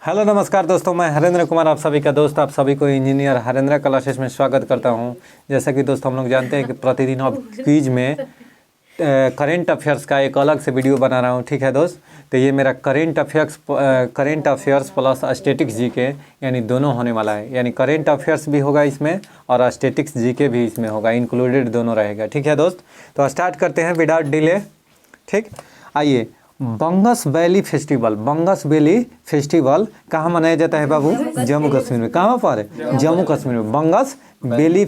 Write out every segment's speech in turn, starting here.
Hello नमस्कार दोस्तों, मैं हरेंद्र कुमार आप सभी का दोस्त, आप सभी को इंजीनियर हरेंद्र क्लासेस में स्वागत करता हूं। जैसा कि दोस्तों हम लोग जानते हैं कि प्रतिदिन अब क्विज में करेंट अफेयर्स का एक अलग से वीडियो बना रहा हूं। ठीक है दोस्त, तो ये मेरा current affairs plus statics GK यानी दोनों होने वाला है। यानी करेंट अफेयर्स भी होगा इसमें और स्टैटिक्स जीके भी इसमें होगा, इंक्लूडेड दोनों रहेगा। ठीक है दोस्त, तो स्टार्ट करते हैं विदाउट डिले। ठीक, आइए। बंगस वैली फेस्टिवल कहाँ मनाया जाता है बाबू? जम्मू कश्मीर में। कहाँ पर? जम्मू कश्मीर में। बंगस वैली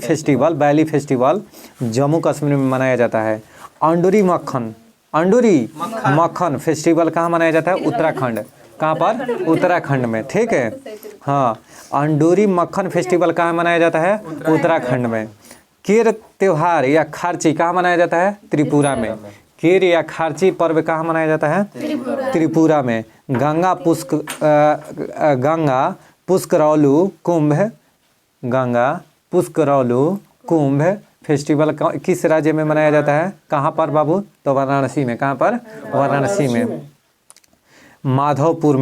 फेस्टिवल जम्मू कश्मीर में मनाया जाता है। अंडूरी मक्खन फेस्टिवल कहाँ मनाया जाता है? उत्तराखंड। कहाँ पर? उत्तराखंड में। ठीक है, हाँ। अंडूरी मक्खन फेस्टिवल कहाँ मनाया जाता है? उत्तराखंड में। केर त्योहार या खारची कहाँ मनाया जाता है? त्रिपुरा में। केर या खारची पर्व कहाँ मनाया जाता है? त्रिपुरा में। गंगा पुष्करौलू कुंभ फेस्टिवल किस राज्य में मनाया जाता है? कहाँ पर बाबू? तो वाराणसी में। कहाँ पर? वाराणसी में। माधवपुर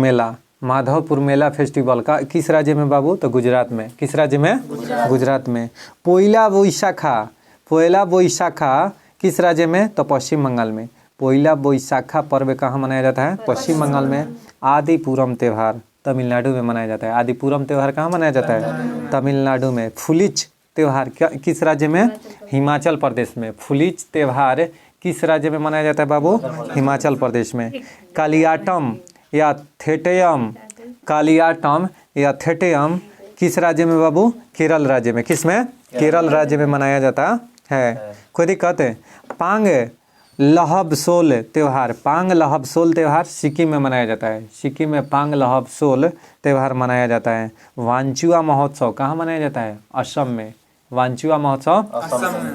मेला फेस्टिवल का किस राज्य में बाबू? तो गुजरात में। किस राज्य में? गुजरात में। पोइला बोईशाखा किस राज्य में? तो पश्चिम बंगाल में। पोइला बोईशाखा पर्व कहाँ मनाया जाता है? पश्चिम बंगाल में। आदिपुरम त्यौहार तमिलनाडु में मनाया जाता है। आदिपुरम त्यौहार कहाँ मनाया जाता है? तमिलनाडु में। फुलिच त्यौहार किस राज्य में? हिमाचल प्रदेश में। फुलिच त्यौहार किस राज्य में मनाया जाता है बाबू? हिमाचल प्रदेश में। कालियाटम या थेटेयम किस राज्य में बाबू? केरल राज्य में। किस में? केरल राज्य में मनाया जाता है। कोई दिक्कत है? पांग लहबसोल त्यौहार सिक्किम में मनाया जाता है। सिक्किम में पांग लहबसोल त्यौहार मनाया जाता है। वांचुआ महोत्सव कहाँ मनाया जाता है? असम में। वांचुआ महोत्सव असम में।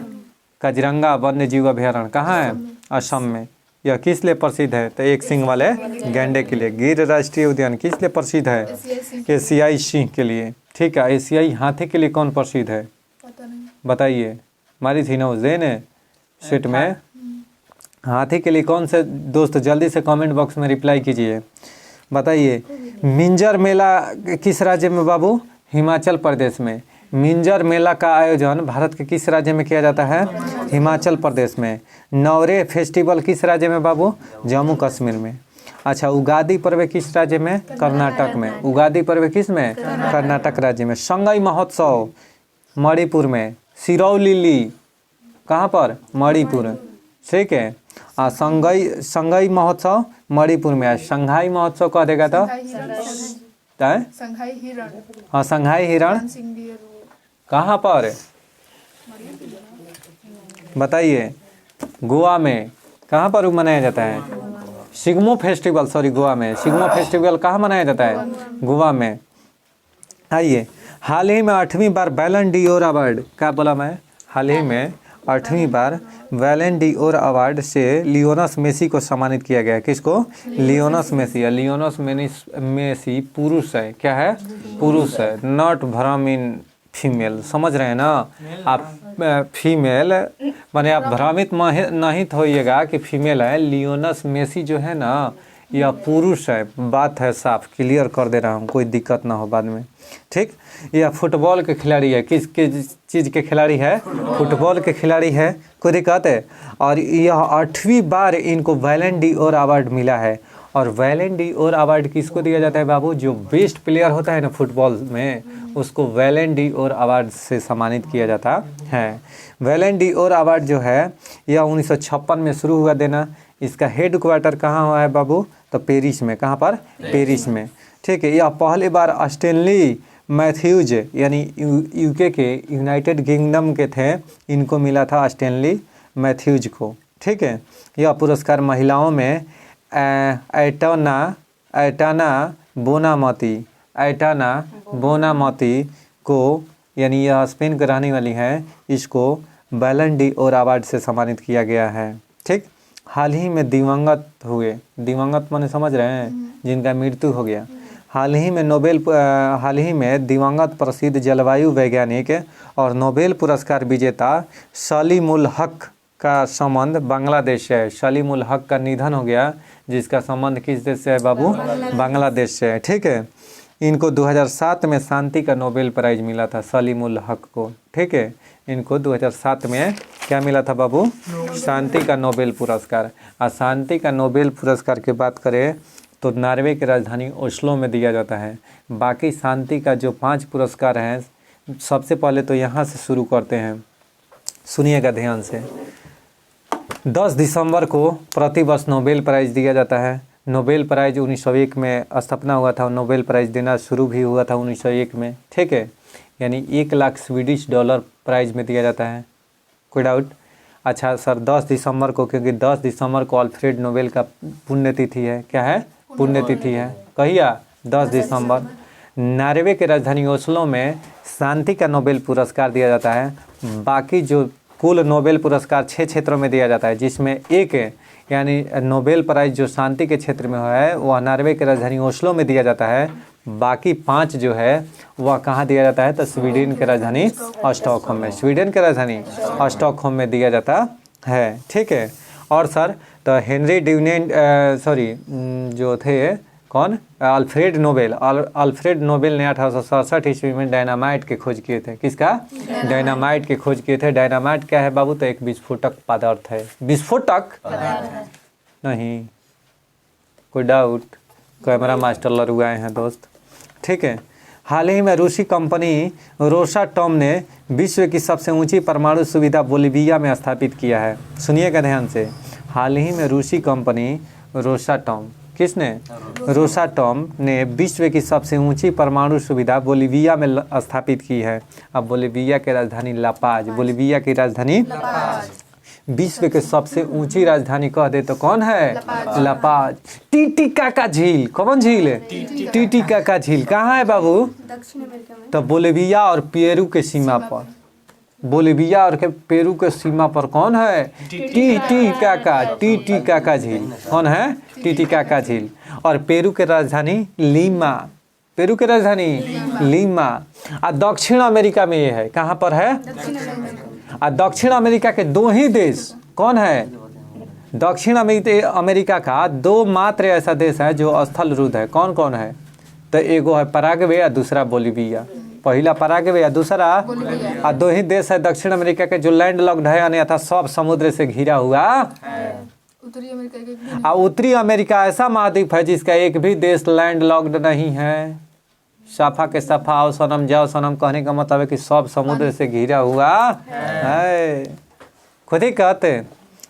काजीरंगा वन्य जीव अभयारण्य कहाँ है? असम में। यह किस लिए प्रसिद्ध है? तो एक सिंह वाले गैंडे के लिए। गिर राष्ट्रीय उद्यान किस लिए प्रसिद्ध है? एशियाई सिंह के लिए। ठीक है, एशियाई हाथी के लिए कौन प्रसिद्ध है? बताइए। मारी थी ना उस दिन सीट में। हाथी के लिए कौन से दोस्त? जल्दी से कमेंट बॉक्स में रिप्लाई कीजिए, बताइए। मिंजर मेला किस राज्य में बाबू? हिमाचल प्रदेश में। मिंजर मेला का आयोजन भारत के किस राज्य में किया जाता है? हिमाचल प्रदेश में। नवरे फेस्टिवल किस राज्य में बाबू? जम्मू कश्मीर में। अच्छा, उगादी पर्व किस राज्य में? कर्नाटक में। उगादी पर्व किस में? कर्नाटक राज्य में। संगई महोत्सव मणिपुर में। सिरौली कहाँ पर? मणिपुर। ठीक है, संगई महोत्सव मणिपुर में है। संघाई महोत्सव कह देगा तो संघाई हिरण कहाँ पर? बताइए। गोवा में। कहाँ पर मनाया जाता है? शिग्मो फेस्टिवल गोवा में। शिग्मो फेस्टिवल कहाँ मनाया जाता है? गोवा में। आइए। हाल ही में 8वीं बार बैलन डी ओर अवार्ड, क्या बोला मैं? हाल ही में 8वीं बार बैलन डी ओर अवार्ड से लियोनस मेसी को सम्मानित किया गया। किसको? लियोनस मेसी। लियोनस मेसी पुरुष है। क्या है? पुरुष है, नॉट भ्रमिन फीमेल। समझ रहे हैं ना आप? फीमेल माने आप भ्रमित नहीं होइएगा कि फीमेल है। लियोनस मेसी जो है ना, यह पुरुष है। बात है साफ, क्लियर कर दे रहा हूँ, कोई दिक्कत ना हो बाद में। ठीक, यह फुटबॉल के खिलाड़ी है। किस चीज़ के खिलाड़ी है? फुटबॉल के खिलाड़ी है। कोई दिक्कत है? और यह 8वीं बार इनको बैलन डी ओर अवार्ड मिला है। और बैलन डी ओर अवार्ड किसको दिया जाता है बाबू? जो बेस्ट प्लेयर होता है ना फुटबॉल में, उसको बैलन डी ओर अवार्ड से सम्मानित किया जाता है। बैलन डी ओर अवार्ड जो है यह 1956 में शुरू हुआ देना। इसका हेड क्वार्टर कहाँ हुआ है बाबू? तो पेरिस में। कहाँ पर? पेरिस में। ठीक है, यह पहली बार स्टैनली मैथ्यूज यानी यूके के, यूनाइटेड किंगडम के थे, इनको मिला था स्टैनली मैथ्यूज को। ठीक है, यह पुरस्कार महिलाओं में ऐटाना बोनामती को, यानी यह स्पेन के रहने वाली है, इसको बैलन डी ओर अवार्ड से सम्मानित किया गया है। ठीक, हाल ही में दिवंगत माने समझ रहे हैं, जिनका मृत्यु हो गया। हाल ही में दिवंगत प्रसिद्ध जलवायु वैज्ञानिक और नोबेल पुरस्कार विजेता सलीमुल हक का संबंध बांग्लादेश से है। सलीमुल हक का निधन हो गया, जिसका संबंध किस देश से है बाबू? बांग्लादेश से है। ठीक है, इनको 2007 में शांति का नोबेल प्राइज मिला था, सलीमुल हक को। ठीक है, इनको 2007 में क्या मिला था बाबू? शांति का नोबेल पुरस्कार। और शांति का नोबेल पुरस्कार की बात करें तो नॉर्वे की राजधानी ओस्लो में दिया जाता है। बाकी शांति का जो 5 पुरस्कार हैं, सबसे पहले तो यहाँ से शुरू करते हैं, सुनिएगा ध्यान से। 10 दिसंबर को प्रतिवर्ष नोबेल प्राइज़ दिया जाता है। नोबेल प्राइज़ 1901 में स्थापना हुआ था, नोबेल प्राइज़ देना शुरू भी हुआ था 1901 में। ठीक है, यानी 1 लाख स्वीडिश डॉलर प्राइज़ में दिया जाता है, कोई डाउट? अच्छा सर, 10 दिसंबर को, क्योंकि 10 दिसंबर को अल्फ्रेड नोबेल का पुण्यतिथि है। क्या है? पुण्यतिथि है। कहिया? 10 दिसंबर। नॉर्वे के राजधानी ओस्लो में शांति का नोबेल पुरस्कार दिया जाता है। बाकी जो कुल नोबेल पुरस्कार 6 क्षेत्रों में दिया जाता है, जिसमें एक यानी नोबेल प्राइज़ जो शांति के क्षेत्र में है वह नॉर्वे के राजधानी ओस्लो में दिया जाता है। बाकी 5 जो है वह कहाँ दिया जाता है? तो स्वीडन के राजधानी स्टॉकहोम में, स्वीडन के राजधानी स्टॉकहोम में दिया जाता है। ठीक है, और सर तो हेनरी ड्यूनेंट जो थे कौन? Alfred Nobel. अल्फ्रेड नोबेल ने 1867 ईस्वी में डायनामाइट की खोज किए थे। किसका? डायनामाइट की खोज किए थे। डायनामाइट क्या है बाबू? तो एक विस्फोटक पदार्थ है। विस्फोटक नहीं, कोई डाउट? कैमरा मास्टर लरुआए हैं दोस्त। ठीक है, हाल ही में रूसी कंपनी रोसाटॉम ने विश्व की सबसे ऊंची परमाणु सुविधा बोलिविया में स्थापित किया है। सुनिएगा ध्यान से, हाल ही में रूसी कंपनी रोसाटॉम, किसने? रोसाटॉम ने विश्व की सबसे ऊंची परमाणु सुविधा बोलिविया में स्थापित की है। अब बोलिविया की राजधानी लापाज, बोलिविया की राजधानी विश्व के सबसे ऊंची राजधानी कह दे तो कौन है? लापाज। टीटीकाका झील, कौन झील है? टीटीकाका झील कहाँ है बाबू? दक्षिण अमेरिका में। तो बोलिविया और पेरू के सीमा पर, बोलिविया और पेरू के सीमा पर कौन है? टीटीकाका झील। कौन है? टीटीकाका झील। और पेरू के राजधानी लीमा, पेरू के राजधानी लीमा। और दक्षिण अमेरिका में ये है, कहाँ पर है? और दक्षिण अमेरिका के 2 ही देश कौन है? दक्षिण अमेरिका का 2 मात्र ऐसा देश है जो स्थल रुद्ध है। कौन कौन है? तो एगो है पराग्वे और दूसरा बोलिविया। पहला पराग्वे या दूसरा, और 2 ही देश है दक्षिण अमेरिका के जो लैंड लॉक्ड है, अन्यथा सब समुद्र से घिरा हुआ। उत्तरी अमेरिका और उत्तरी अमेरिका ऐसा महाद्वीप है जिसका एक भी देश लैंड लॉक्ड नहीं है। साफा के साफा आओ सनम जाओ सनम कहने का मतलब है कि सब समुद्र से घिरा हुआ है, खुद ही कहते।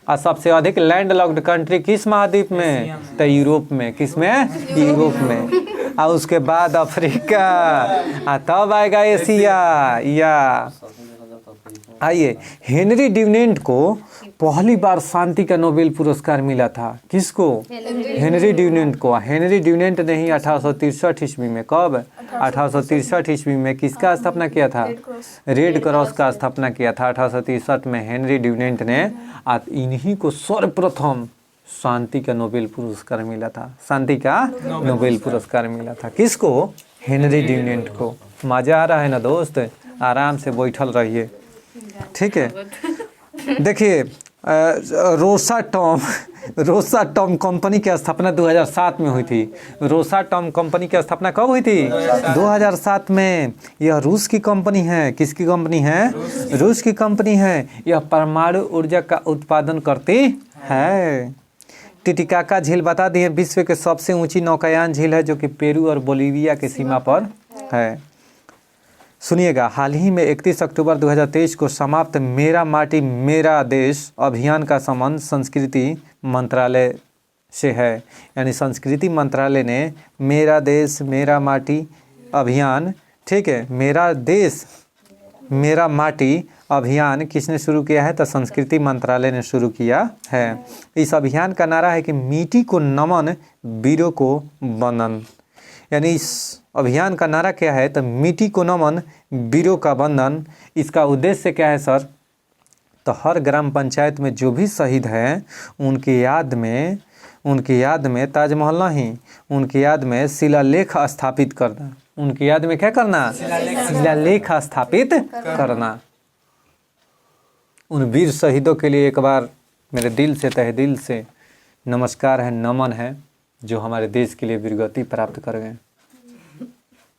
और सबसे अधिक लैंड लॉक्ड कंट्री किस महाद्वीप में? तो यूरोप में। किस में? यूरोप में। और उसके बाद अफ्रीका, तब आएगा एशिया। या आइए, हेनरी ड्यूनेंट को पहली बार शांति का नोबेल पुरस्कार मिला था। किसको? हेनरी ड्यूनेंट को। हेनरी ड्यूनेंट ने ही 1863 ईस्वी में, कब? 1863 ईस्वी में किसका स्थापना किया था? रेड क्रॉस का स्थापना किया था 1863 में हेनरी ड्यूनेंट ने। इन्हीं को सर्वप्रथम शांति का नोबेल पुरस्कार मिला था। शांति का नोबेल पुरस्कार मिला था किसको? हेनरी ड्यूनेंट को। मजा आ रहा है ना दोस्त? आराम से बैठल रहिए, ठीक है। देखिए, रोसाटॉम कंपनी की स्थापना 2007 में हुई थी। रोसाटॉम कंपनी की स्थापना कब हुई थी? 2007 में। यह रूस की कंपनी है। किसकी कंपनी है? रूस की कंपनी है। यह परमाणु ऊर्जा का उत्पादन करती है। टिटिकाका झील बता दिए विश्व के सबसे ऊंची नौकायान झील है, जो कि पेरू और बोलिविया की सीमा पर है। सुनिएगा, हाल ही में 31 अक्टूबर 2023 को समाप्त मेरा माटी मेरा देश अभियान का संबंध संस्कृति मंत्रालय से है। यानी संस्कृति मंत्रालय ने मेरा देश मेरा माटी अभियान, ठीक है, मेरा देश मेरा माटी अभियान किसने शुरू किया है? तो संस्कृति मंत्रालय ने शुरू किया है। इस अभियान का नारा है कि मिट्टी को नमन वीरों को वंदन। यानी इस अभियान का नारा क्या है? तो मिट्टी को नमन वीरों का वंदन। इसका उद्देश्य क्या है सर? तो हर ग्राम पंचायत में जो भी शहीद हैं उनकी याद में ताजमहल नहीं, उनकी याद में शिलालेख स्थापित करना। उनकी याद में क्या करना? शिलालेख स्थापित करना। उन वीर शहीदों के लिए एक बार मेरे दिल से, तहे दिल से नमस्कार है, नमन है, जो हमारे देश के लिए वीरगति प्राप्त कर गए।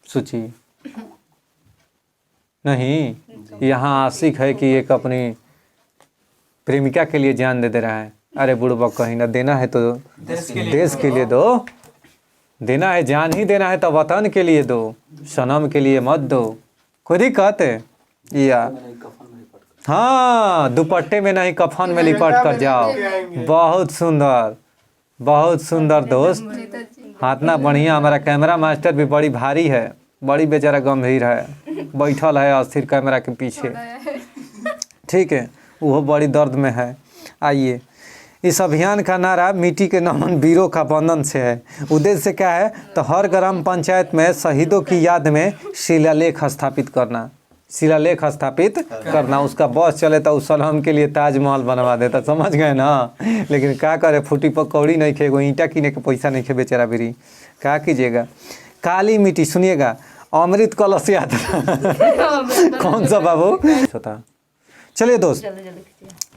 सूची? नहीं, यहाँ आशिक है कि एक अपनी प्रेमिका के लिए जान दे रहा है। अरे बुढ़बा कहीं ना, देना है तो देश के लिए दो, देना है जान ही देना है तो वतन के लिए दो, सनम के लिए मत दो। कोई दिक्कत है या? हाँ, दुपट्टे में नहीं कफन में लिपट कर जाओ। बहुत सुंदर, बहुत सुंदर दोस्त। हाथ ना बढ़िया। हमारा कैमरा मास्टर भी बड़ी भारी है, बड़ी बेचारा गंभीर है, बैठल है अस्थिर कैमरा के पीछे। ठीक है, वो बड़ी दर्द में है। आइए, इस अभियान का नारा मिट्टी के नमन वीरों का बंधन से है। उद्देश्य क्या है? तो हर ग्राम पंचायत में शहीदों की याद में शिलालेख स्थापित करना, शिलालेख स्थापित करना। उसका बस चले तो उस सलाम के लिए ताजमहल बनवा देता, समझ गए ना। लेकिन क्या करे, फूटी पकौड़ी नहीं खे, एगो ईंटा किने के पैसा नहीं खे बेचारा बिरी, क्या कीजिएगा। काली मिट्टी, सुनिएगा, अमृत कलश यात्रा कौन सा बाबू होता? चलिए दोस्त,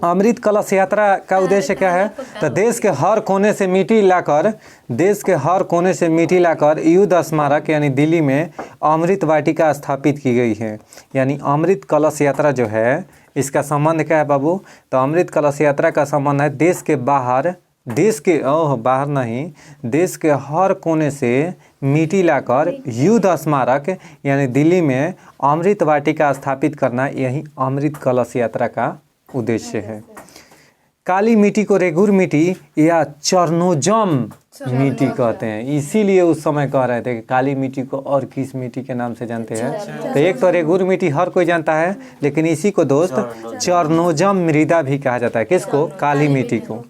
अमृत कलश यात्रा का उद्देश्य क्या है? तो देश के हर कोने से मिट्टी लाकर, देश के हर कोने से मिट्टी लाकर युद्ध स्मारक यानी दिल्ली में अमृत वाटिका स्थापित की गई है। यानी अमृत कलश यात्रा जो है, इसका संबंध क्या है बाबू? तो अमृत कलश यात्रा का संबंध है देश के बाहर, देश के बाहर नहीं, देश के हर कोने से मिट्टी लाकर युद्ध स्मारक यानी दिल्ली में अमृत वाटिका स्थापित करना, यही अमृत कलश यात्रा का उद्देश्य है। काली मिट्टी को रेगुर मिट्टी या चरनोजम मिट्टी कहते हैं, इसीलिए उस समय कह रहे थे कि काली मिट्टी को और किस मिट्टी के नाम से जानते हैं? तो एक तो रेगुर मिट्टी हर कोई जानता है, लेकिन इसी को दोस्त चरनोजम मृदा भी कहा जाता है। किसको? काली मिट्टी को।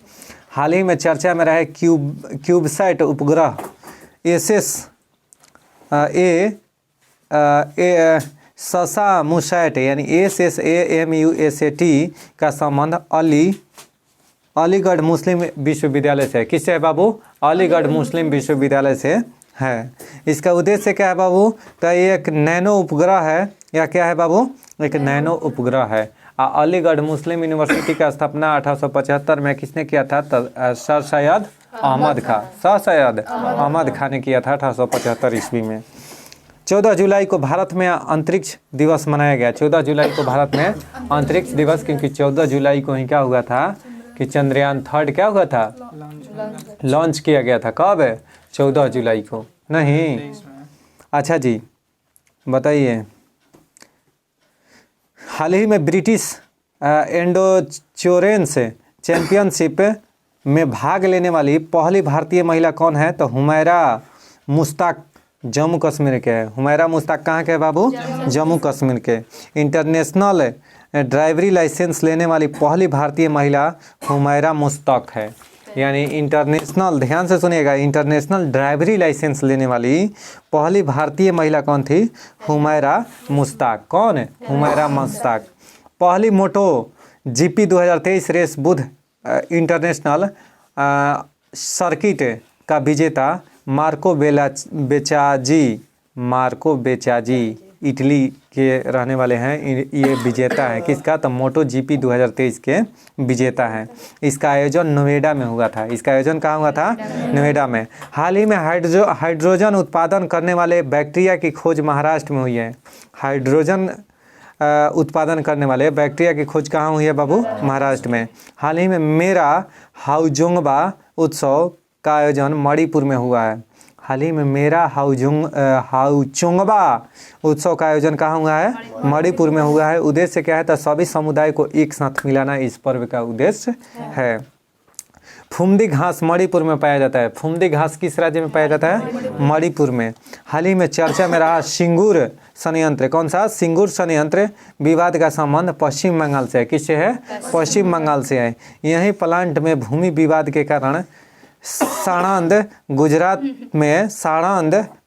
हाल ही में चर्चा में रहे क्यूबसैट उपग्रह SSAMUSAT यानी SSAMUSAT का संबंध अलीगढ़ मुस्लिम विश्वविद्यालय से है। किससे है बाबू? अलीगढ़ मुस्लिम विश्वविद्यालय से है। इसका उद्देश्य क्या है बाबू? तो ये एक नैनो उपग्रह है, या क्या है बाबू? एक नैनो उपग्रह है। अलीगढ़ मुस्लिम यूनिवर्सिटी का स्थापना 1875 में किसने किया था? सर सैयद अहमद खां, सर सैयद अहमद खां ने किया था 1875 ईस्वी में। 14 जुलाई को भारत में अंतरिक्ष दिवस मनाया गया। 14 जुलाई को भारत में अंतरिक्ष दिवस, क्योंकि 14 जुलाई को ही क्या हुआ था कि चंद्रयान 3 क्या हुआ था? लॉन्च किया गया था। कब है? 14 जुलाई को। नहीं, अच्छा जी बताइए। हाल ही में ब्रिटिश एंडोचोरेंस चैंपियनशिप में भाग लेने वाली पहली भारतीय महिला कौन है? तो हुमैरा मुश्ताक, जम्मू कश्मीर के है। हुमैरा मुश्ताक कहाँ के है बाबू? जम्मू कश्मीर के। इंटरनेशनल ड्राइवरी लाइसेंस लेने वाली पहली भारतीय महिला हुमैरा मुश्ताक है। यानी इंटरनेशनल, ध्यान से सुनिएगा, इंटरनेशनल ड्राइवरी लाइसेंस लेने वाली पहली भारतीय महिला कौन थी? हुमैरा मुश्ताक। कौन है? हुमैरा मुश्ताक। पहली मोटो जीपी 2023 रेस बुध इंटरनेशनल सर्किट का विजेता मार्को बेचाजी इटली के रहने वाले हैं। ये विजेता है किसका? तो मोटो जीपी 2023 के विजेता हैं। इसका आयोजन नोएडा में हुआ था। इसका आयोजन कहाँ हुआ था? नोएडा में। हाल ही में हाइड्रोजन उत्पादन करने वाले बैक्टीरिया की खोज महाराष्ट्र में हुई है। हाइड्रोजन उत्पादन करने वाले बैक्टीरिया की खोज कहाँ हुई है बाबू? महाराष्ट्र में। हाल ही में मेरा हाउजोंगबा उत्सव का आयोजन मणिपुर में हुआ है। हाल ही में मेरा हाउचोंगबा उत्सव का आयोजन कहाँ हुआ है? मणिपुर में हुआ है। उद्देश्य क्या है? तो सभी समुदाय को एक साथ मिलाना इस पर्व का उद्देश्य है। फुमदी घास मणिपुर में पाया जाता है। फुमदी घास किस राज्य में पाया जाता है? मणिपुर में। हाल ही में चर्चा में रहा सिंगूर संयंत्र। कौन सा? सिंगूर संयंत्र विवाद का संबंध पश्चिम बंगाल से है। किससे है? पश्चिम बंगाल से है। यही प्लांट में भूमि विवाद के कारण साणंद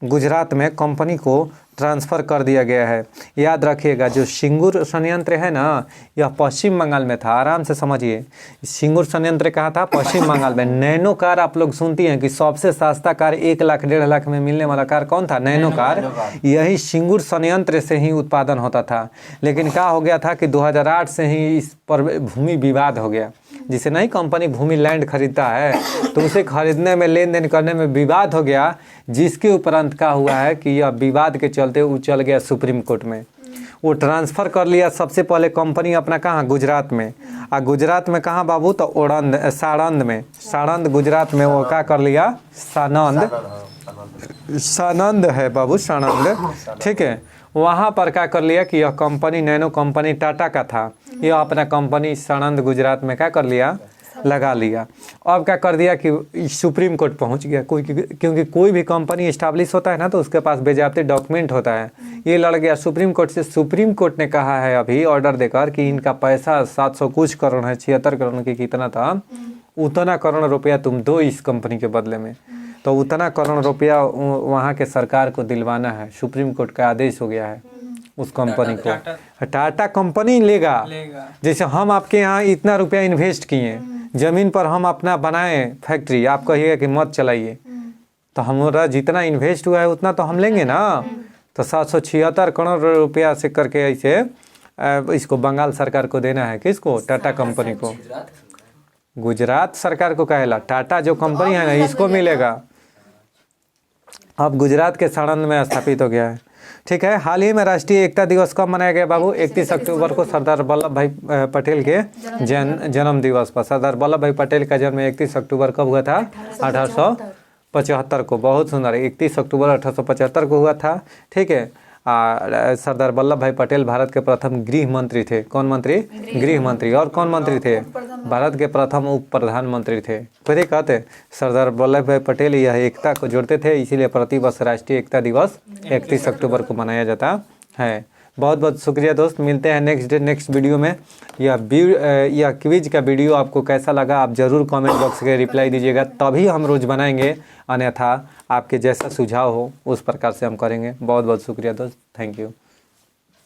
गुजरात में कंपनी को ट्रांसफ़र कर दिया गया है। याद रखिएगा, जो सिंगूर संयंत्र है ना, यह पश्चिम बंगाल में था। आराम से समझिए, सिंगूर संयंत्र कहाँ था? पश्चिम बंगाल में। नैनो कार आप लोग सुनती हैं कि सबसे सस्ता कार 1 लाख 1.5 लाख में मिलने वाला कार कौन था? Nano car. यही सिंगूर संयंत्र से ही उत्पादन होता था। लेकिन क्या हो गया था कि 2008 से ही इस पर भूमि विवाद हो गया। जिसे नहीं कंपनी भूमि लैंड खरीदता है तो उसे खरीदने में, लेन देन करने में विवाद हो गया। जिसके उपरांत क्या हुआ है कि यह विवाद के चलते वो चल गया सुप्रीम कोर्ट में। वो ट्रांसफ़र कर लिया सबसे पहले कंपनी अपना कहाँ, गुजरात में। और गुजरात में कहाँ बाबू, तो ओड़ंद साणंद में, साणंद गुजरात में वो क्या कर लिया, सानंद है बाबू, सानंद, ठीक है। वहाँ पर क्या कर लिया कि यह कंपनी नैनो कंपनी टाटा का था, यह अपना कंपनी सानंद गुजरात में क्या कर लिया, लगा लिया। अब क्या कर दिया कि सुप्रीम कोर्ट पहुंच गया, क्योंकि कोई भी कंपनी इस्टेब्लिश होता है ना तो उसके पास बेजाबते डॉक्यूमेंट होता है। ये लड़ गया सुप्रीम कोर्ट से। सुप्रीम कोर्ट ने कहा है अभी ऑर्डर देकर कि इनका पैसा 700 कुछ करोड़ है, 76 करोड़ की कितना था, उतना करोड़ रुपया तुम दो इस कंपनी के बदले में। तो उतना करोड़ रुपया वहाँ के सरकार को दिलवाना है। सुप्रीम कोर्ट का आदेश हो गया है उस कंपनी को। टाटा कंपनी लेगा। जैसे हम आपके यहाँ इतना रुपया इन्वेस्ट किए, जमीन पर हम अपना बनाए फैक्ट्री, आप कहिएगा कि मत चलाइए, तो हमारा जितना इन्वेस्ट हुआ है उतना तो हम लेंगे ना। तो 776 करोड़ रुपया से करके ऐसे इसको बंगाल सरकार को देना है। किसको, टाटा कंपनी को। गुजरात सरकार को कहेला, टाटा जो कंपनी है ना इसको मिलेगा। अब गुजरात के साणंद में स्थापित हो गया है, ठीक है। हाल ही में राष्ट्रीय एकता दिवस कब मनाया गया बाबू, 31 अक्टूबर को सरदार वल्लभ भाई पटेल के जन्म दिवस पर। सरदार वल्लभ भाई पटेल का जन्म 31 अक्टूबर कब हुआ था, 1875 को। बहुत सुंदर, 31 अक्टूबर 1875 को हुआ था, ठीक है। सरदार वल्लभ भाई पटेल भारत के प्रथम गृह मंत्री थे। कौन मंत्री, गृह मंत्री। और कौन मंत्री थे, भारत के प्रथम उप प्रधानमंत्री थे। फिर कहते सरदार वल्लभ भाई पटेल यह एकता को जोड़ते थे, इसीलिए प्रतिवर्ष राष्ट्रीय एकता दिवस 31 अक्टूबर को मनाया जाता है। बहुत बहुत शुक्रिया दोस्त, मिलते हैं नेक्स्ट वीडियो में। यह क्विज का वीडियो आपको कैसा लगा आप ज़रूर कमेंट बॉक्स के रिप्लाई दीजिएगा, तभी हम रोज़ बनाएंगे, अन्यथा आपके जैसा सुझाव हो उस प्रकार से हम करेंगे। बहुत बहुत शुक्रिया दोस्त, थैंक यू।